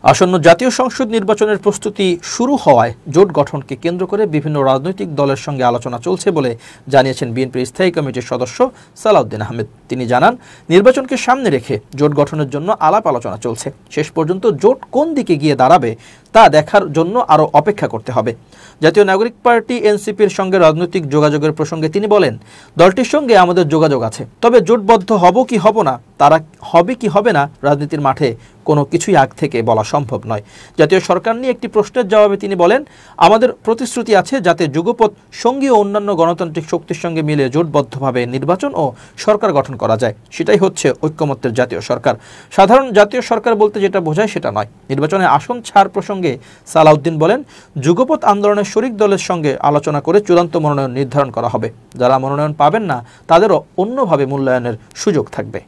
আসন্ন জাতীয় সংসদ নির্বাচনের প্রস্তুতি শুরু হওয়ায় জোট গঠনকে কেন্দ্র করে বিভিন্ন রাজনৈতিক দলের সঙ্গে আলোচনা চলছে বলে জানিয়েছেন বিএনপির স্থায়ী কমিটির সদস্য সালাউদ্দিন আহমেদ। তিনি জানান, নির্বাচনকে সামনে রেখে জোট গঠনের জন্য আলাপ আলোচনা চলছে। শেষ পর্যন্ত জোট কোন দিকে গিয়ে দাঁড়াবে তা দেখার জন্য আরও অপেক্ষা করতে হবে। জাতীয় নাগরিক পার্টি এনসিপির সঙ্গে রাজনৈতিক যোগাযোগের প্রসঙ্গে তিনি বলেন, দলটির সঙ্গে আমাদের যোগাযোগ আছে, তবে জোটবদ্ধ হব কি হব না, তারা হবে কি হবে না, রাজনীতির মাঠে কোনো কিছুই আগ থেকে বলা সম্ভব নয়। জাতীয় সরকার নিয়ে একটি প্রশ্নের জবাবে তিনি বলেন, আমাদের প্রতিশ্রুতি আছে যাতে যুগপৎ সঙ্গী ও অন্যান্য গণতান্ত্রিক শক্তির সঙ্গে মিলে জোটবদ্ধভাবে নির্বাচন ও সরকার গঠন করা যায়। সেটাই হচ্ছে ঐক্যমত্যের জাতীয় সরকার। সাধারণ জাতীয় সরকার বলতে যেটা বোঝায় সেটা নয়। নির্বাচনে আসন ছাড় প্রসঙ্গে সালাউদ্দিন বলেন, যুগপৎ আন্দোলনের শরিক দলের সঙ্গে আলোচনা করে চূড়ান্ত মনোনয়ন নির্ধারণ করা হবে। যারা মনোনয়ন পাবেন না তাদেরও অন্যভাবে মূল্যায়নের সুযোগ থাকবে।